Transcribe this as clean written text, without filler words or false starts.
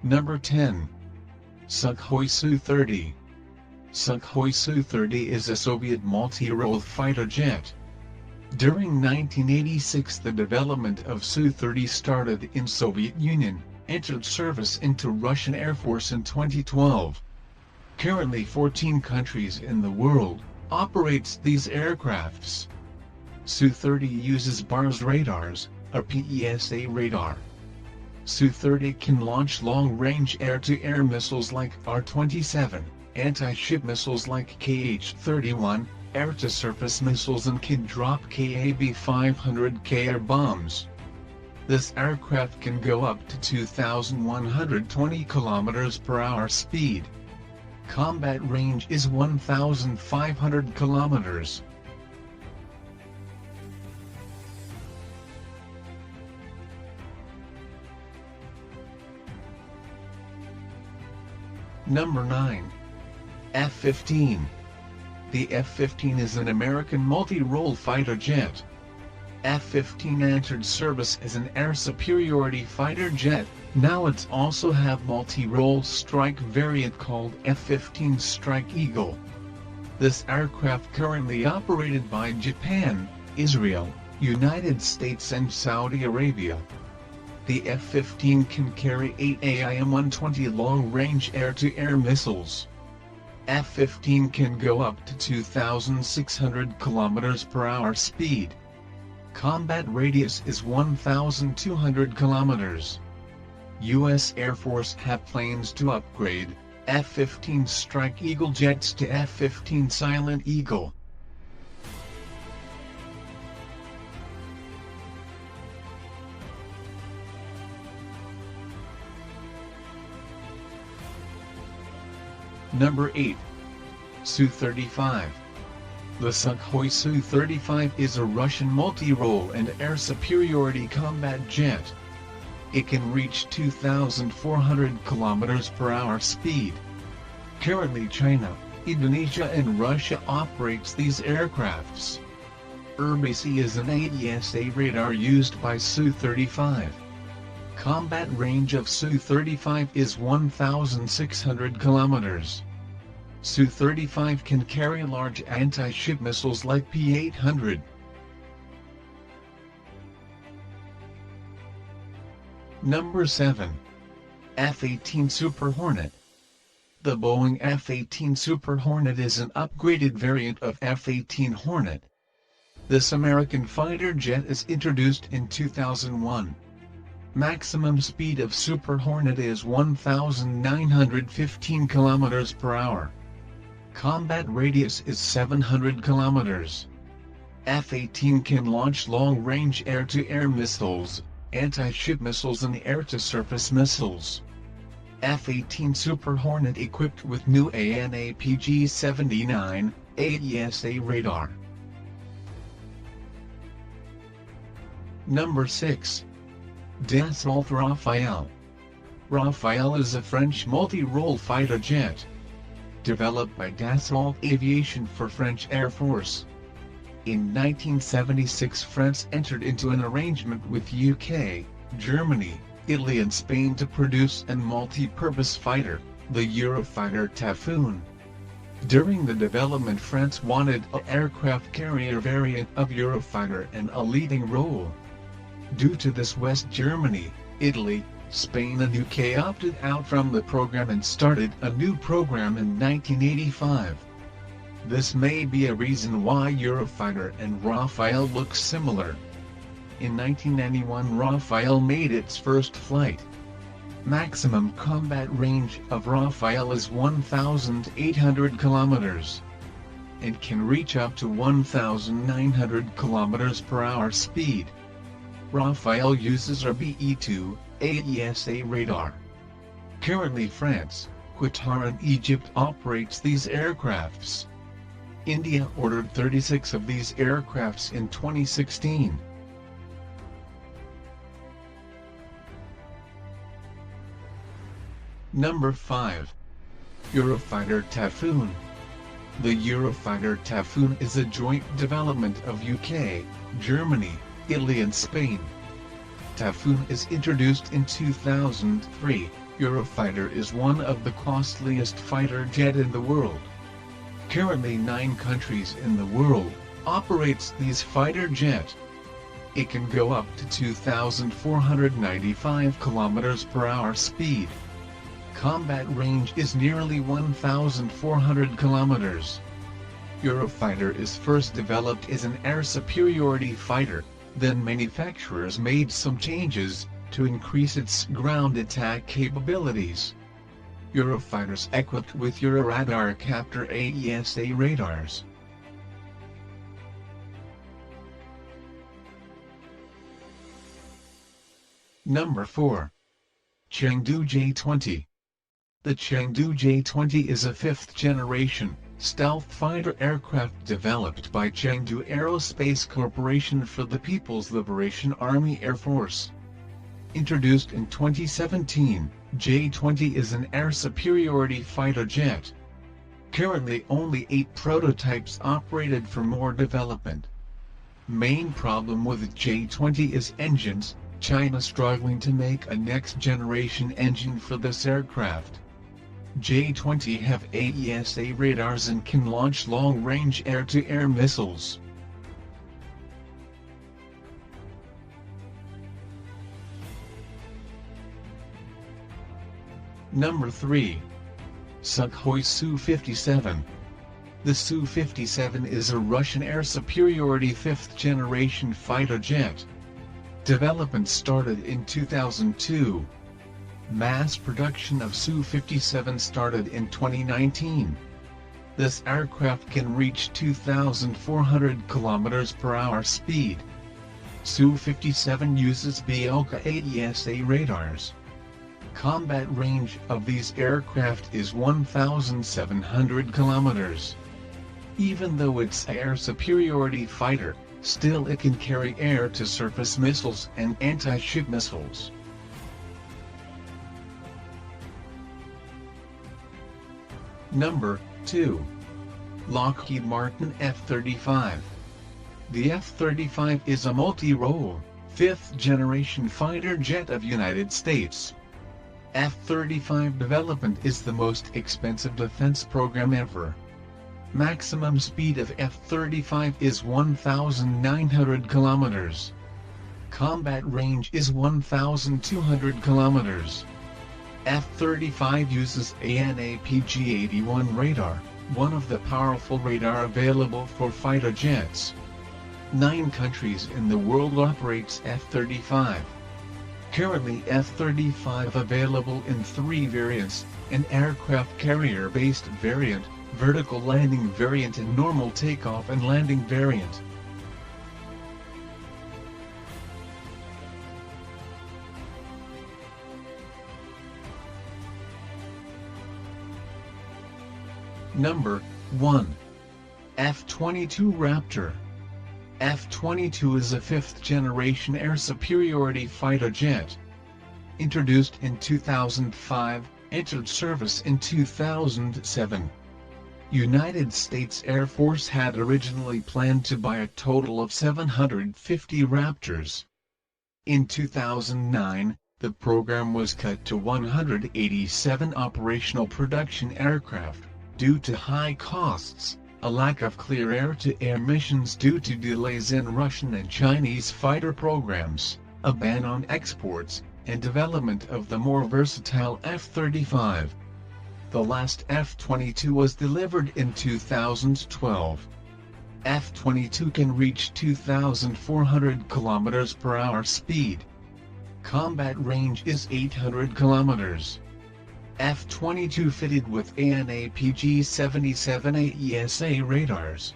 Number 10. Sukhoi Su-30. Sukhoi Su-30 is a Soviet multi-role fighter jet. During 1986 the development of Su-30 started in Soviet Union, entered service into Russian Air Force in 2012. Currently 14 countries in the world operates these aircrafts. Su-30 uses BARS radars, a PESA radar. Su-30 can launch long-range air-to-air missiles like R-27, anti-ship missiles like Kh-31, air-to-surface missiles, and can drop KAB-500K air bombs. This aircraft can go up to 2,120 km/h speed. Combat range is 1,500 km. Number 9. F-15. The F-15 is an American multi-role fighter jet. F-15 entered service as an air superiority fighter jet. Now it's also have multi-role strike variant called F-15 Strike Eagle. This aircraft currently operated by Japan, Israel, United States and Saudi Arabia. The F-15 can carry 8 AIM-120 long-range air-to-air missiles. F-15 can go up to 2,600 km/h speed. Combat radius is 1,200 km. U.S. Air Force have plans to upgrade F-15 Strike Eagle jets to F-15 Silent Eagle. Number 8. Su-35. The Sukhoi Su-35 is a Russian multi-role and air superiority combat jet. It can reach 2,400 km/h speed. Currently China, Indonesia and Russia operates these aircrafts. RBC is an AESA radar used by Su-35. Combat range of Su-35 is 1,600 km. Su-35 can carry large anti-ship missiles like P-800. Number 7. F-18 Super Hornet. The Boeing F-18 Super Hornet is an upgraded variant of F-18 Hornet. This American fighter jet is introduced in 2001. Maximum speed of Super Hornet is 1,915 km/h. Combat radius is 700 km. F-18 can launch long-range air-to-air missiles, anti-ship missiles and air-to-surface missiles. F-18 Super Hornet equipped with new AN/APG-79 AESA radar. Number 6. Dassault Rafale. Rafale is a French multi-role fighter jet. Developed by Dassault Aviation for French Air Force. In 1976 France entered into an arrangement with UK, Germany, Italy and Spain to produce a multi-purpose fighter, the Eurofighter Typhoon. During the development France wanted an aircraft carrier variant of Eurofighter and a leading role. Due to this West Germany, Italy, Spain and UK opted out from the program and started a new program in 1985. This may be a reason why Eurofighter and Rafale look similar. In 1991 Rafale made its first flight. Maximum combat range of Rafale is 1,800 km. It can reach up to 1,900 km/h speed. Rafale uses RBE-2 AESA radar. Currently France, Qatar and Egypt operates these aircrafts. India ordered 36 of these aircrafts in 2016. Number 5. Eurofighter Typhoon. The Eurofighter Typhoon is a joint development of UK, Germany, Italy and Spain. Typhoon is introduced in 2003. Eurofighter is one of the costliest fighter jet in the world. Currently 9 countries in the world operates these fighter jet. It can go up to 2,495 km/h speed. Combat range is nearly 1,400 km. Eurofighter is first developed as an air superiority fighter, then manufacturers made some changes to increase its ground attack capabilities. Eurofighters equipped with Euroradar Captor AESA radars. Number 4. Chengdu J-20. The Chengdu J-20 is a 5th-generation, stealth fighter aircraft developed by Chengdu Aerospace Corporation for the People's Liberation Army Air Force. Introduced in 2017, J-20 is an air superiority fighter jet. Currently only 8 prototypes operated for more development. Main problem with J-20 is engines, China struggling to make a next-generation engine for this aircraft. J-20 have AESA radars and can launch long-range air-to-air missiles. Number 3. Sukhoi Su-57. The Su-57 is a Russian air superiority 5th-generation fighter jet. Development started in 2002. Mass production of Su-57 started in 2019. This aircraft can reach 2,400 km/h speed. Su-57 uses Bielka AESA radars. Combat range of these aircraft is 1,700 km. Even though it's an air superiority fighter, still it can carry air-to-surface missiles and anti-ship missiles. Number 2. Lockheed Martin F-35. The F-35 is a multi-role, 5th-generation fighter jet of United States. F-35 development is the most expensive defense program ever. Maximum speed of F-35 is 1,900 km. Combat range is 1,200 km. F-35 uses AN/APG-81 radar, one of the powerful radar available for fighter jets. 9 countries in the world operates F-35. Currently F-35 available in 3 variants, an aircraft carrier-based variant, vertical landing variant and normal takeoff and landing variant. Number 1. F-22 Raptor. F-22 is a 5th-generation air superiority fighter jet. Introduced in 2005, entered service in 2007. United States Air Force had originally planned to buy a total of 750 Raptors. In 2009, the program was cut to 187 operational production aircraft, due to high costs, a lack of clear air-to-air missions due to delays in Russian and Chinese fighter programs, a ban on exports, and development of the more versatile F-35. The last F-22 was delivered in 2012. F-22 can reach 2,400 km/h speed. Combat range is 800 km. F-22 fitted with AN/APG-77 AESA radars.